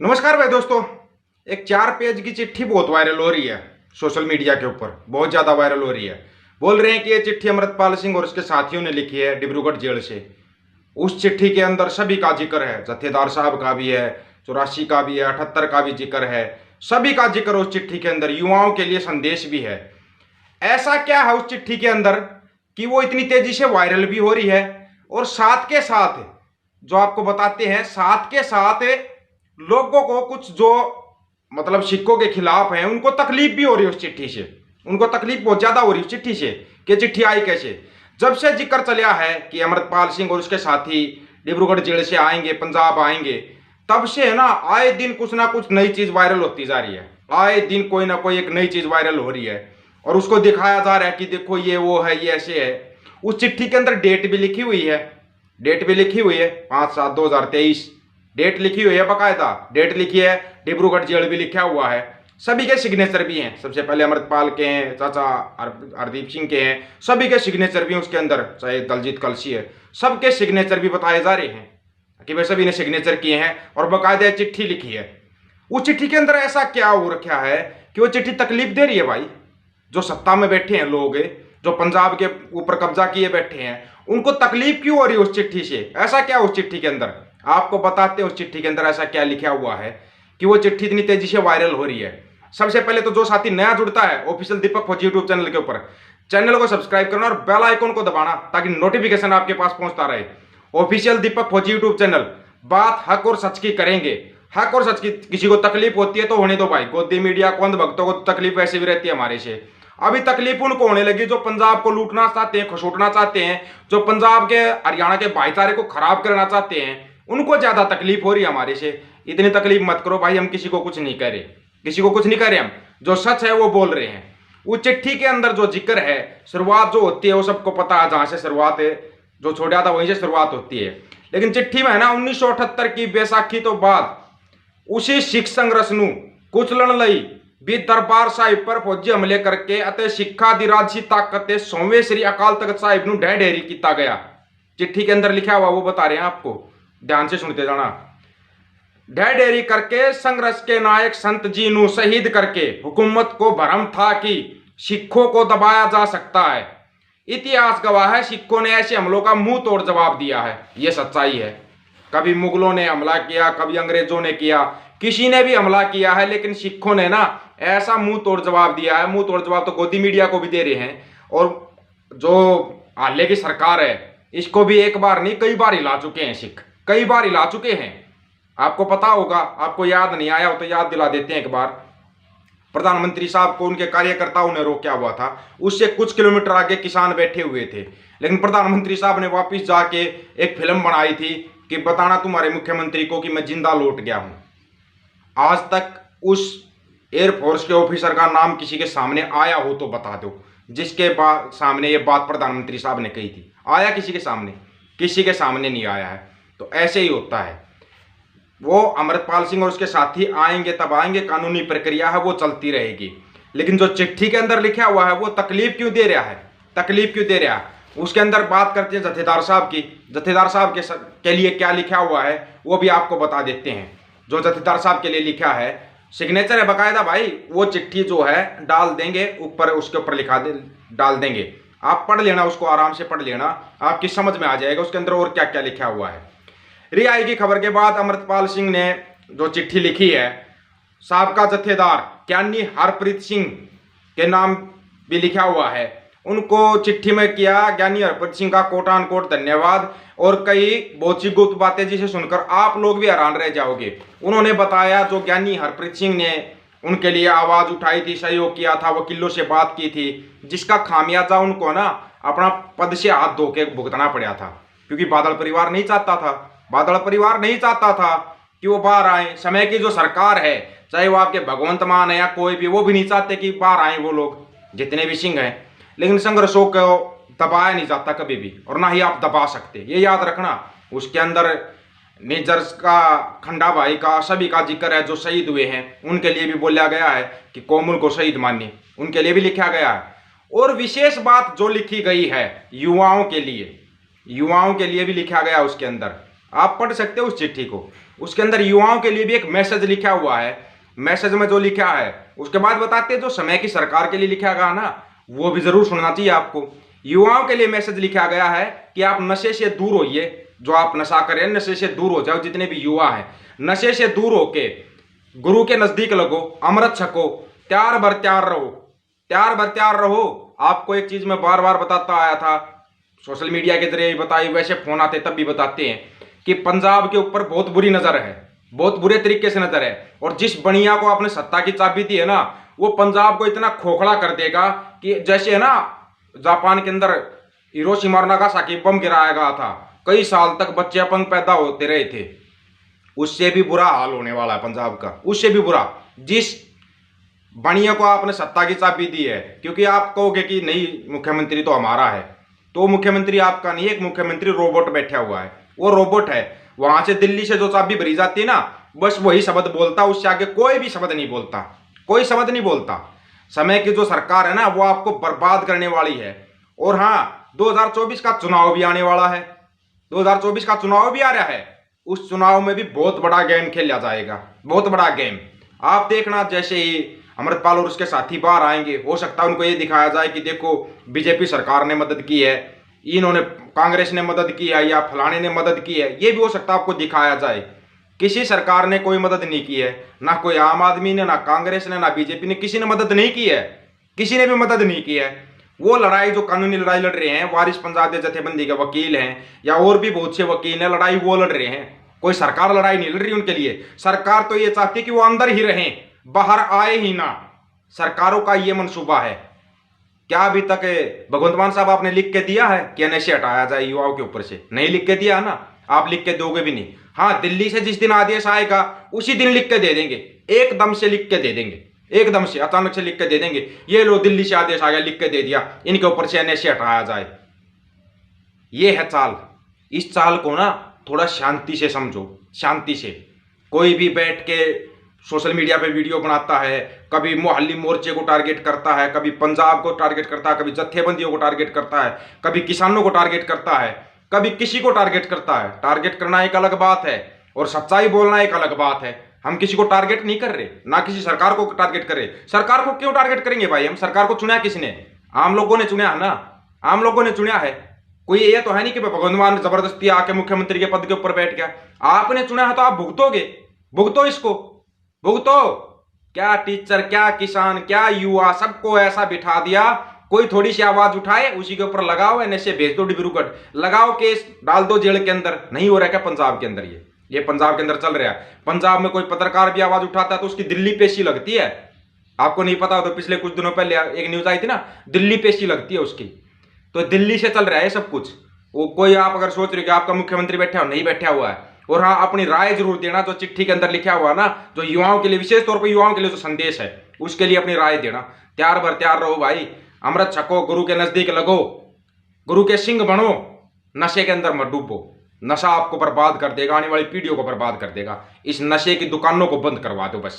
नमस्कार भाई दोस्तों। एक 4 पेज की चिट्ठी बहुत वायरल हो रही है सोशल मीडिया के ऊपर, बहुत ज़्यादा वायरल हो रही है। बोल रहे हैं कि ये चिट्ठी अमृतपाल सिंह और उसके साथियों ने लिखी है डिब्रूगढ़ जेल से। उस चिट्ठी के अंदर सभी का जिक्र है, जत्थेदार साहब का भी है, 84 का भी है, 78 का भी जिक्र है, सभी का जिक्र उस चिट्ठी के अंदर। युवाओं के लिए संदेश भी है। ऐसा क्या है उस चिट्ठी के अंदर कि वो इतनी तेजी से वायरल भी हो रही है, और साथ के साथ जो आपको बताते हैं, साथ के साथ लोगों को कुछ जो मतलब सिक्कों के खिलाफ हैं उनको तकलीफ भी हो रही है उस चिट्ठी से। उनको तकलीफ बहुत ज्यादा हो रही है उस चिट्ठी से कि चिट्ठी आई कैसे। जब से जिक्र चला है कि अमृतपाल सिंह और उसके साथी डिब्रूगढ़ जेल से आएंगे, पंजाब आएंगे, तब से है ना आए दिन कुछ ना कुछ नई चीज वायरल होती जा रही है। आए दिन कोई ना कोई एक नई चीज वायरल हो रही है और उसको दिखाया जा रहा है कि देखो ये वो है, ये ऐसे है। उस चिट्ठी के अंदर डेट भी लिखी हुई है, डेट भी लिखी हुई है 5/7/2023 डेट लिखी हुई है, बकायदा डेट लिखी है। डिब्रूगढ़ जेल भी लिखा हुआ है, सभी के सिग्नेचर भी हैं। सबसे पहले अमृतपाल के हैं, चाचा हरदीप सिंह के हैं, सभी के सिग्नेचर भी उसके अंदर, चाहे दलजीत कलसी है, सबके सिग्नेचर भी बताए जा रहे हैं कि भाई सभी ने सिग्नेचर किए हैं और बकायदा चिट्ठी लिखी है। उस चिट्ठी के अंदर ऐसा क्या हो रखा है कि वो चिट्ठी तकलीफ दे रही है भाई। जो सत्ता में बैठे हैं लोग, जो पंजाब के ऊपर कब्जा किए बैठे हैं, उनको तकलीफ क्यों हो रही है उस चिट्ठी से? ऐसा क्या उस चिट्ठी के अंदर, आपको बताते हैं उस चिट्ठी के अंदर ऐसा क्या लिखा हुआ है कि वो चिट्ठी इतनी तेजी से वायरल हो रही है। सबसे पहले तो जो साथी नया जुड़ता है ऑफिशियल दीपक फौजी यूट्यूब चैनल के ऊपर, चैनल को सब्सक्राइब करना और बेल आइकन को दबाना ताकि नोटिफिकेशन आपके पास पहुंचता रहे। ऑफिशियल दीपक फौजी यूट्यूब चैनल, बात हक और सच की करेंगे। हक और सच की, किसी को तकलीफ होती है तो होने दो भाई। गोदी मीडिया को अंध भक्तों को तकलीफ वैसे भी रहती है हमारे से। अभी तकलीफ उनको होने लगी जो पंजाब को लूटना चाहते हैं, खसोटना चाहते हैं, जो पंजाब के हरियाणा के भाईचारे को खराब करना चाहते हैं, उनको ज्यादा तकलीफ हो रही है हमारे से। इतनी तकलीफ मत करो भाई, हम किसी को कुछ नहीं कह रहे, किसी को कुछ नहीं कह रहे, हम जो सच है वो बोल रहे हैं। उस चिट्ठी के अंदर जो जिक्र है, शुरुआत जो होती है वो सबको पता है, जहां से शुरुआत है, जो छोड़ा था वहीं से शुरुआत होती है। लेकिन चिट्ठी में है ना 1978 की बैसाखी तो बाद उसी सिख संघर्ष ਨੂੰ ਕੁਚਲਣ ਲਈ भी दरबार साहिब पर फौजी हमले करके ਅਤੇ सिखा दी राजसी ताकत ते 100वें श्री अकाल तख्त साहिब ਨੂੰ ढह ढेरी किया गया। चिट्ठी के अंदर लिखा हुआ वो बता रहे हैं आपको, ध्यान से सुनते जाना। ढह ढेरी करके संघर्ष के नायक संत जी ਨੂੰ शहीद करके हुकूमत को भरम था कि सिखों को दबाया जा सकता है। इतिहास गवाह है सिखों ने ऐसे हमलों का मुंह तोड़ जवाब दिया है। ये सच्चाई है। कभी मुगलों ने हमला किया, कभी अंग्रेजों ने किया, किसी ने भी हमला किया है, लेकिन सिखों ने ना ऐसा मुंह तोड़ जवाब दिया है। मुंह तोड़ जवाब तो गोदी मीडिया को भी दे रहे हैं, और जो हाले की सरकार है इसको भी एक बार नहीं कई बार हिला चुके हैं सिख, कई बार हिला चुके हैं। आपको पता होगा, आपको याद नहीं आया हो तो याद दिला देते हैं एक बार। प्रधानमंत्री साहब को उनके कार्यकर्ताओं ने रोका हुआ था, उससे कुछ किलोमीटर आगे किसान बैठे हुए थे, लेकिन प्रधानमंत्री साहब ने वापिस जाके एक फिल्म बनाई थी कि बताना तुम्हारे मुख्यमंत्री को कि मैं जिंदा लौट गया हूं। आज तक उस एयरफोर्स के ऑफिसर का नाम किसी के सामने आया हो तो बता दो, जिसके सामने ये बात प्रधानमंत्री साहब ने कही थी। आया किसी के सामने? किसी के सामने नहीं आया है। तो ऐसे ही होता है। वो अमृतपाल सिंह और उसके साथी आएंगे तब आएंगे, कानूनी प्रक्रिया है वो चलती रहेगी। लेकिन जो चिट्ठी के अंदर लिखा हुआ है वो तकलीफ क्यों दे रहा है? तकलीफ क्यों दे रहा है? उसके अंदर बात करते हैं जत्थेदार साहब की। जत्थेदार साहब के लिए क्या लिखा हुआ है वो भी आपको बता देते हैं। जो जत्थेदार साहब के लिए लिखा है, सिग्नेचर है बकायदा भाई। वो चिट्ठी जो है डाल देंगे ऊपर, उसके ऊपर लिखा दे डाल देंगे। आप पढ़ लेना, उसको आराम से पढ़ लेना, आपकी समझ में आ जाएगा उसके अंदर और क्या क्या लिखा हुआ है। रिहाई की खबर के बाद अमृतपाल सिंह ने जो चिट्ठी लिखी है, साबका जत्थेदार ज्ञानी हरप्रीत सिंह के नाम भी लिखा हुआ है। उनको चिट्ठी में किया ज्ञानी हरप्रीत सिंह का कोटान कोट धन्यवाद, और कई बहुत सी गुप्त बातें जिसे सुनकर आप लोग भी हैरान रह जाओगे। उन्होंने बताया जो ज्ञानी हरप्रीत सिंह ने उनके लिए आवाज उठाई थी, सहयोग किया था, वकीलों से बात की थी, जिसका खामियाजा उनको ना अपना पद से हाथ धो के भुगतना पड़ा था। क्योंकि बादल परिवार नहीं चाहता था, बादल परिवार नहीं चाहता था कि वो बाहर आए। समय की जो सरकार है, चाहे वो आपके भगवंत मान है या कोई भी, वो भी नहीं चाहते कि बाहर आए वो लोग, जितने भी सिंह हैं। लेकिन संघर्षों को दबाया नहीं जाता कभी भी, और ना ही आप दबा सकते, ये याद रखना। उसके अंदर मेजर का, खंडा भाई का, सभी का जिक्र है जो शहीद हुए हैं, उनके लिए भी बोला गया है कि कोमुल को शहीद मानिए, उनके लिए भी लिखा गया है। और विशेष बात जो लिखी गई है युवाओं के लिए, युवाओं के लिए भी लिखा गया उसके अंदर, आप पढ़ सकते हो उस चिट्ठी को। उसके अंदर युवाओं के लिए भी एक मैसेज लिखा हुआ है। मैसेज में जो लिखा है उसके बाद बताते हैं, जो समय की सरकार के लिए लिखा गया ना वो भी जरूर सुनना चाहिए आपको। युवाओं के लिए मैसेज लिखा गया है कि आप नशे से दूर होइए, जो आप नशा करें नशे से दूर हो जाओ। जितने भी युवा हैं नशे से दूर होके गुरु के नजदीक लगो, अमृत छको, त्यार भर त्यार रहो, त्यार भर त्यार रहो। आपको एक चीज मैं बार बार बताता आया था, सोशल मीडिया के जरिए बताई, वैसे फोन आते तब भी बताते हैं कि पंजाब के ऊपर बहुत बुरी नजर है, बहुत बुरे तरीके से नजर है। और जिस बनिया को आपने सत्ता की चाबी दी है ना, वो पंजाब को इतना खोखला कर देगा कि जैसे है ना जापान के अंदर हिरोशिमा और नागासाकी बम गिराया गया था, कई साल तक बच्चे अपंग पैदा होते रहे थे, उससे भी बुरा हाल होने वाला है पंजाब का, उससे भी बुरा। जिस बनिया को आपने सत्ता की चाबी दी है, क्योंकि आप कहोगे कि नहीं मुख्यमंत्री तो हमारा है, तो मुख्यमंत्री आपका नहीं है, एक मुख्यमंत्री रोबोट बैठा हुआ है, वो रोबोट है। वहां से दिल्ली से जो चाबी भरी जाती है ना, बस वही शब्द बोलता, उससे आगे कोई भी शब्द नहीं बोलता, कोई शब्द नहीं बोलता। समय की जो सरकार है ना वो आपको बर्बाद करने वाली है। और हाँ, 2024 का चुनाव भी आने वाला है, 2024 का चुनाव भी आ रहा है। उस चुनाव में भी बहुत बड़ा गेम खेला जाएगा, बहुत बड़ा गेम। आप देखना, जैसे ही अमृतपाल और उसके साथी बाहर आएंगे, हो सकता है उनको ये दिखाया जाए कि देखो बीजेपी सरकार ने मदद की है, इन्होंने कांग्रेस ने मदद की है, या फलाने ने मदद की है, ये भी हो सकता है आपको दिखाया जाए। किसी सरकार ने कोई मदद नहीं की है, ना कोई आम आदमी ने, ना कांग्रेस ने, ना बीजेपी ने, किसी ने मदद नहीं की है, किसी ने भी मदद नहीं की है। वो लड़ाई जो कानूनी लड़ाई लड़ रहे हैं, वारिस पंजाब जथेबंदी के वकील हैं या और भी बहुत से वकील हैं, लड़ाई वो लड़ रहे हैं, कोई सरकार लड़ाई नहीं लड़ रही उनके लिए। सरकार तो ये चाहती है कि वो अंदर ही रहें, बाहर आए ही ना, सरकारों का ये मंसूबा है। क्या अभी तक भगवंत मान साहब आपने लिख के दिया है कि नशे हटाया जाए युवाओं के ऊपर से? नहीं लिख के दिया ना, आप लिख के दोगे भी नहीं। हाँ, दिल्ली से जिस दिन आदेश आएगा उसी दिन लिख के दे देंगे, एकदम से लिख के दे देंगे, एकदम से अचानक से लिख के दे देंगे, ये लो दिल्ली से आदेश आ गया, लिख के दे दिया, इनके ऊपर से नशे हटाया जाए। ये है चाल। इस चाल को ना थोड़ा शांति से समझो, शांति से। कोई भी बैठ के सोशल मीडिया पे वीडियो बनाता है, कभी मोहल्ली मोर्चे को टारगेट करता है, कभी पंजाब को टारगेट करता है, कभी जत्थेबंदियों को टारगेट करता है, कभी किसानों को टारगेट करता है, कभी किसी को टारगेट करता है। टारगेट करना एक अलग बात है और सच्चाई बोलना एक अलग बात है। हम किसी को टारगेट नहीं कर रहे, ना किसी सरकार को टारगेट कर रहे। सरकार को क्यों टारगेट करेंगे भाई? हम सरकार को चुना किसने? आम लोगों ने चुना है ना, आम लोगों ने चुना है। कोई ये तो है नहीं कि भगवंत मान जबरदस्ती आके मुख्यमंत्री के पद के ऊपर बैठ गया। आपने चुना है तो आप भुगतोगे, भुगतो इसको, भुगतो। क्या टीचर, क्या किसान, क्या युवा, सबको ऐसा बिठा दिया, कोई थोड़ी सी आवाज उठाए उसी के ऊपर लगाओ, ऐसे भेज दो डिब्रूगढ़, लगाओ केस, डाल दो जेल के अंदर। नहीं हो रहा क्या पंजाब के अंदर? ये पंजाब के अंदर चल रहा है। पंजाब में कोई पत्रकार भी आवाज उठाता है तो उसकी दिल्ली पेशी लगती है। आपको नहीं पता हो तो पिछले कुछ दिनों पहले एक न्यूज आई थी ना, दिल्ली पेशी लगती है उसकी। तो दिल्ली से चल रहा है सब कुछ। वो कोई, आप अगर सोच रहे हो कि आपका मुख्यमंत्री बैठा हो, नहीं बैठा हुआ है। और हाँ, अपनी राय जरूर देना, जो चिट्ठी के अंदर लिखा हुआ ना, जो युवाओं के लिए, विशेष तौर पर युवाओं के लिए जो संदेश है, उसके लिए अपनी राय देना। त्यार भर त्यार रहो भाई, अमृत छको, गुरु के नजदीक लगो, गुरु के सिंह बनो, नशे के अंदर मत डूबो। नशा आपको बर्बाद कर देगा, आने वाली पीढ़ियों को बर्बाद कर देगा। इस नशे की दुकानों को बंद करवा दो बस,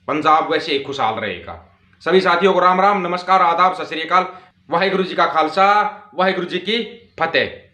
पंजाब वैसे ही खुशहाल रहेगा। सभी साथियों को राम राम, नमस्कार, आदाब, सत श्री अकाल। वाहेगुरु जी का खालसा, वाहेगुरु जी की फतेह।